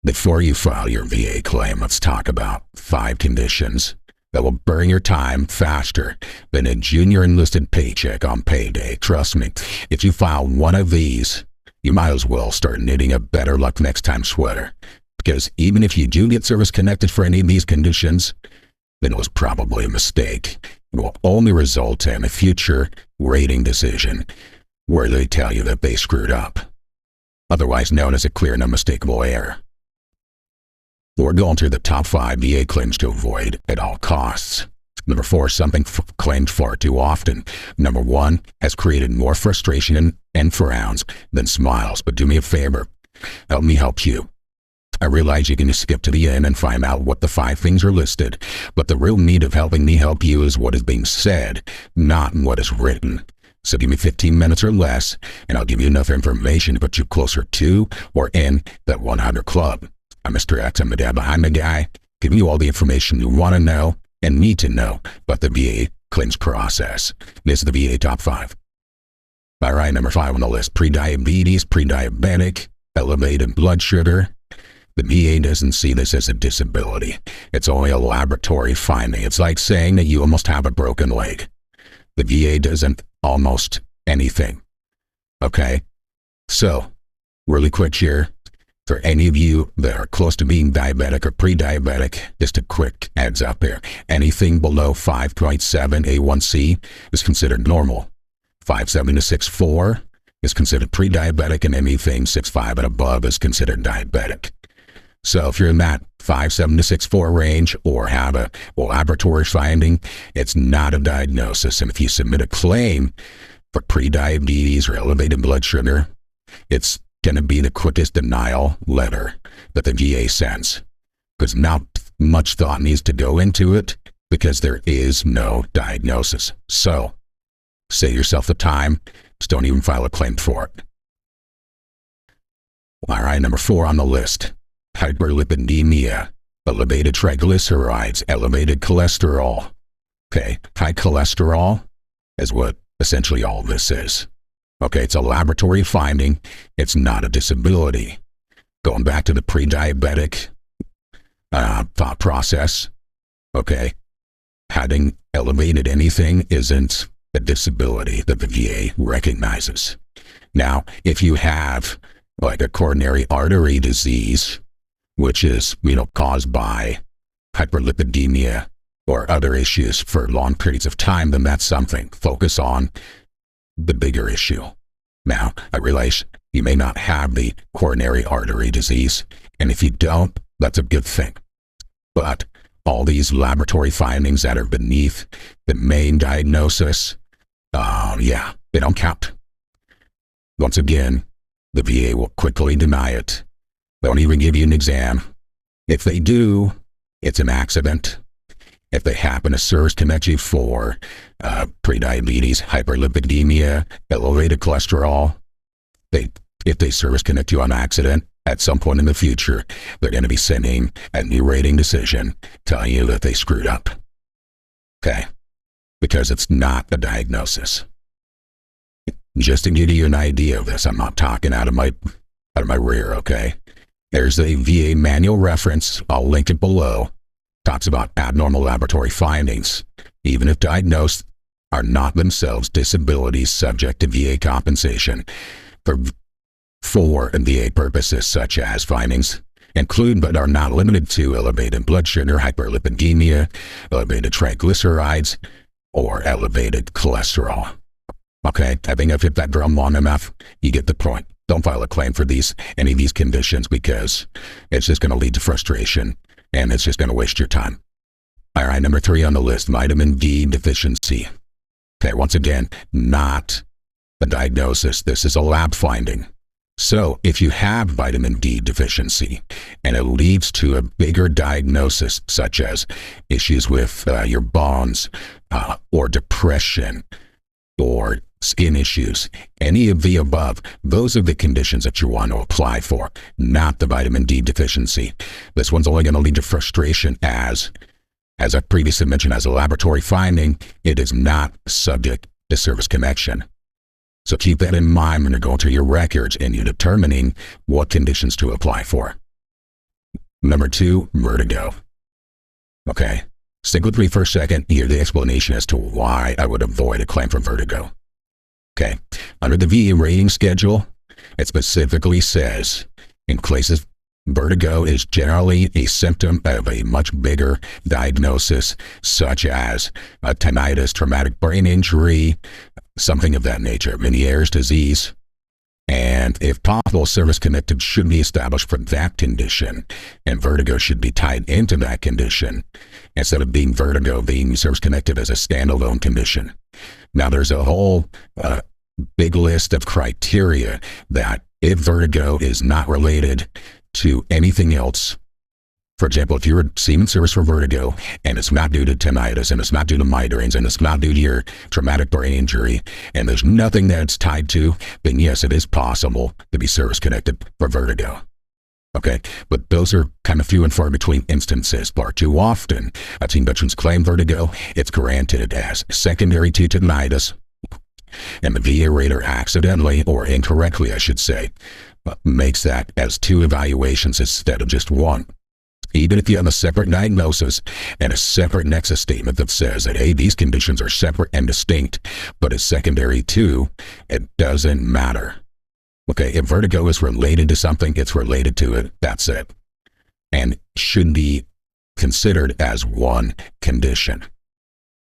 Before you file your VA claim, let's talk about 5 conditions that will burn your time faster than a junior enlisted paycheck on payday. Trust me, if you file one of these, you might as well start knitting a better luck next time sweater. Because even if you do get service connected for any of these conditions, then it was probably a mistake. It will only result in a future rating decision where they tell you that they screwed up, otherwise known as a clear and unmistakable error. We're going through the top 5 VA claims to avoid at all costs. Number 4, something claimed far too often. Number 1, has created more frustration and frowns than smiles. But do me a favor, help me help you. I realize you can just skip to the end and find out what the 5 things are listed, but the real need of helping me help you is what is being said, not what is written. So give me 15 minutes or less, and I'll give you enough information to put you closer to or in that 100 club. I'm Mr. X, I'm the dad behind the guy, giving you all the information you want to know and need to know about the VA claims process. This is the VA top 5. All right, number 5 on the list, prediabetes, pre-diabetic, elevated blood sugar. The VA doesn't see this as a disability. It's only a laboratory finding. It's like saying that you almost have a broken leg. The VA doesn't almost anything. Okay? So, really quick here. For any of you that are close to being diabetic or pre-diabetic, just a quick heads up here. Anything below 5.7 A1C is considered normal. 5.7 to 6.4 is considered pre-diabetic, and anything 6.5 and above is considered diabetic. So if you're in that 5.7 to 6.4 range or have a laboratory finding, it's not a diagnosis. And if you submit a claim for pre-diabetes or elevated blood sugar, it's going to be the quickest denial letter that the VA sends, because not much thought needs to go into it because there is no diagnosis. So save yourself the time. Just don't even file a claim for it. All right, number 4 on the list, hyperlipidemia, elevated triglycerides, elevated cholesterol. Okay, high cholesterol is what essentially all this is. Okay, it's a laboratory finding. It's not a disability. Going back to the pre-diabetic thought process, okay, having elevated anything isn't a disability that the VA recognizes. Now, if you have like a coronary artery disease, which is, caused by hyperlipidemia or other issues for long periods of time, then that's something. Focus on the bigger issue. Now, I realize you may not have the coronary artery disease, and if you don't, that's a good thing. But all these laboratory findings that are beneath the main diagnosis, they don't count. Once again, the VA will quickly deny it. They won't even give you an exam. If they do, it's an accident. If they happen to service connect you for prediabetes, hyperlipidemia, elevated cholesterol, if they service connect you on accident, at some point in the future, they're going to be sending a new rating decision telling you that they screwed up. Okay? Because it's not a diagnosis. Just to give you an idea of this, I'm not talking out of my rear, okay? There's a VA manual reference, I'll link it below. Talks about abnormal laboratory findings, even if diagnosed, are not themselves disabilities subject to VA compensation for VA purposes, such as findings include but are not limited to elevated blood sugar, hyperlipidemia, elevated triglycerides, or elevated cholesterol. Okay, I think I've hit that drum long enough. You get the point. Don't file a claim for any of these conditions, because it's just going to lead to frustration. And it's just going to waste your time. All right, number 3 on the list, vitamin D deficiency. Okay, once again, not a diagnosis. This is a lab finding. So if you have vitamin D deficiency and it leads to a bigger diagnosis, such as issues with your bones or depression or skin issues, any of the above, those are the conditions that you want to apply for, not the vitamin D deficiency. This one's only going to lead to frustration as I previously mentioned, as a laboratory finding. It is not subject to service connection. So keep that in mind when you're going through your records and you're determining what conditions to apply for. Number 2, vertigo. Okay, stick with me for a second. Hear the explanation as to why I would avoid a claim for vertigo. Okay, under the VA rating schedule, it specifically says, in cases, vertigo is generally a symptom of a much bigger diagnosis, such as a tinnitus, traumatic brain injury, something of that nature, Meniere's disease. And if possible, service-connected should be established for that condition, and vertigo should be tied into that condition, instead of being vertigo being service-connected as a standalone condition. Now, there's a whole big list of criteria that if vertigo is not related to anything else, for example, if you're receiving service for vertigo and it's not due to tinnitus and it's not due to migraines and it's not due to your traumatic brain injury and there's nothing that it's tied to, then yes, it is possible to be service-connected for vertigo. Okay, but those are kind of few and far between instances. Far too often, I've seen veterans claim vertigo. It's granted as secondary to tinnitus, and the VA rater accidentally, or incorrectly I should say, makes that as 2 evaluations instead of just 1. Even if you have a separate diagnosis and a separate nexus statement that says that, hey, these conditions are separate and distinct, but it's secondary to, it doesn't matter. Okay, if vertigo is related to something, it's related to it. That's it. And should be considered as one condition.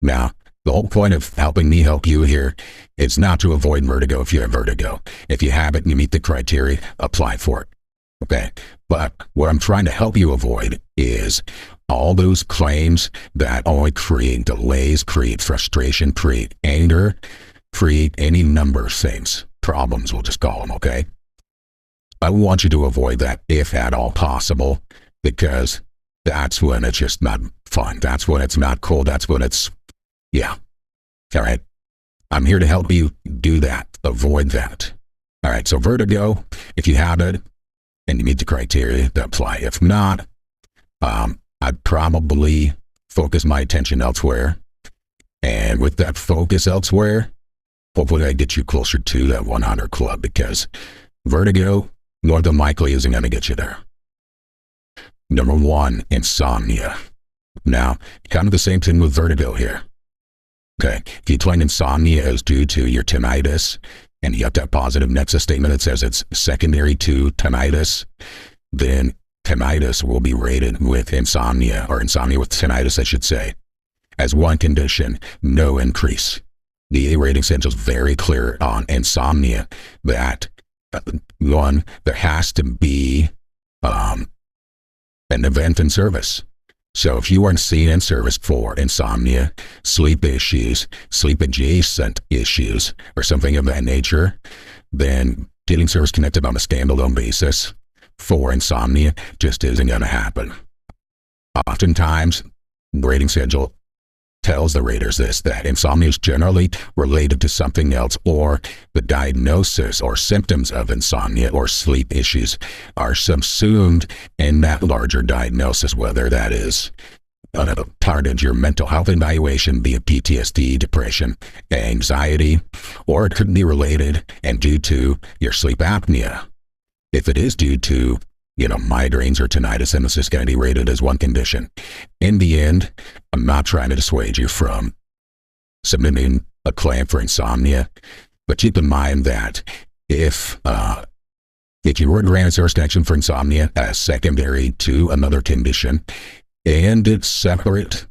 Now, the whole point of helping me help you here is not to avoid vertigo if you have vertigo. If you have it and you meet the criteria, apply for it. Okay, but what I'm trying to help you avoid is all those claims that only create delays, create frustration, create anger, create any number of things. Problems, we'll just call them, okay? I want you to avoid that if at all possible, because that's when it's just not fun. That's when it's not cool. That's when it's, yeah. All right. I'm here to help you do that. Avoid that. All right. So vertigo, if you have it and you meet the criteria, to apply. If not, I'd probably focus my attention elsewhere. And with that focus elsewhere, hopefully I get you closer to that 100 club, because vertigo, more than likely, isn't going to get you there. Number 1, insomnia. Now, kind of the same thing with vertigo here. Okay, if you claim insomnia is due to your tinnitus, and you have that positive nexus statement that says it's secondary to tinnitus, then tinnitus will be rated with insomnia, or insomnia with tinnitus, I should say, as one condition, no increase. The A rating schedule is very clear on insomnia that, 1, there has to be an event in service. So if you aren't seen in service for insomnia, sleep issues, sleep adjacent issues, or something of that nature, then getting service connected on a standalone basis for insomnia just isn't going to happen. Oftentimes, the rating schedule tells the raters this, that insomnia is generally related to something else, or the diagnosis or symptoms of insomnia or sleep issues are subsumed in that larger diagnosis, whether that is part of your mental health evaluation, be it PTSD, depression, anxiety, or it could be related and due to your sleep apnea. If it is due to migraines or tinnitus, and it's just going to be rated as one condition. In the end, I'm not trying to dissuade you from submitting a claim for insomnia, but keep in mind that if you were granted service connection for insomnia as secondary to another condition, and it's separate,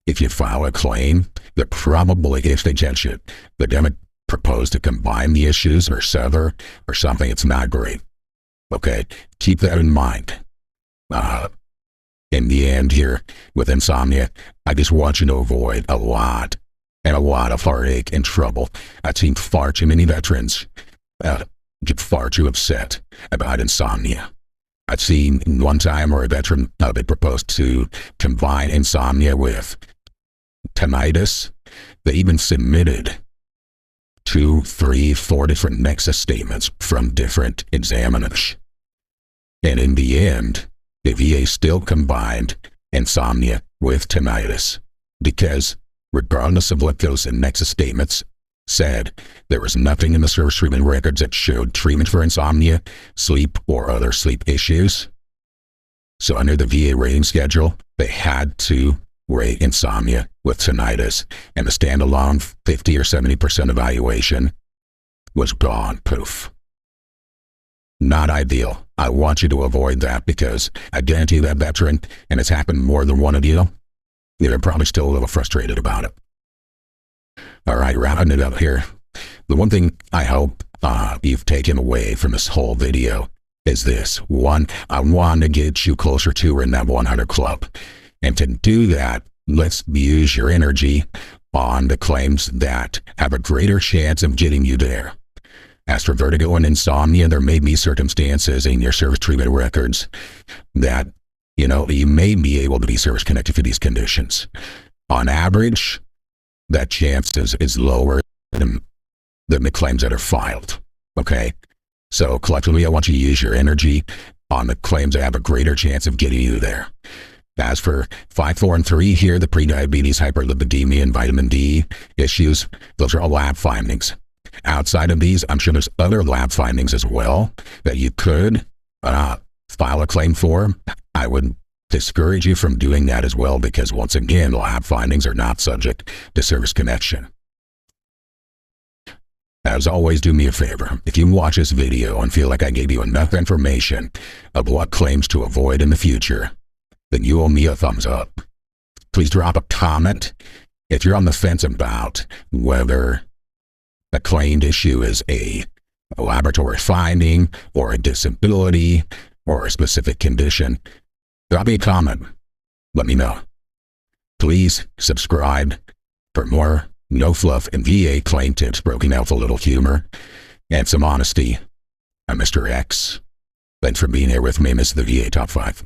if you file a claim, they're probably, if they judge it, they're going to propose to combine the issues or sever or something. It's not great. Okay, keep that in mind. In the end here, with insomnia, I just want you to avoid a lot of heartache and trouble. I've seen far too many veterans get far too upset about insomnia. I've seen one time where a veteran they proposed to combine insomnia with tinnitus. They even submitted 2, 3, 4 different nexus statements from different examiners. And in the end, the VA still combined insomnia with tinnitus, because regardless of what those nexus statements said, there was nothing in the service treatment records that showed treatment for insomnia, sleep, or other sleep issues. So under the VA rating schedule, they had to rate insomnia with tinnitus, and the standalone 50 or 70% evaluation was gone. Poof. Not ideal. I want you to avoid that, because I guarantee that veteran, and it's happened more than one of you, they're probably still a little frustrated about it. All right, rounding it up here. The one thing I hope you've taken away from this whole video is this. One, I want to get you closer to in that 100 club. And to do that, let's use your energy on the claims that have a greater chance of getting you there. As for vertigo and insomnia, there may be circumstances in your service treatment records that, you may be able to be service connected for these conditions. On average, that chance is lower than the claims that are filed. Okay? So collectively, I want you to use your energy on the claims that have a greater chance of getting you there. As for 5, 4, and 3 here, the prediabetes, hyperlipidemia, and vitamin D issues, those are all lab findings. Outside of these, I'm sure there's other lab findings as well that you could file a claim for. I would discourage you from doing that as well, because once again, lab findings are not subject to service connection. As always, do me a favor. If you watch this video and feel like I gave you enough information of what claims to avoid in the future, then you owe me a thumbs up. Please drop a comment if you're on the fence about whether a claimed issue is a laboratory finding or a disability or a specific condition. Drop me a comment. Let me know. Please subscribe for more no fluff and VA claim tips broken out with a little humor and some honesty. I'm Mr. X. Thanks for being here with me, Mr. the VA Top 5.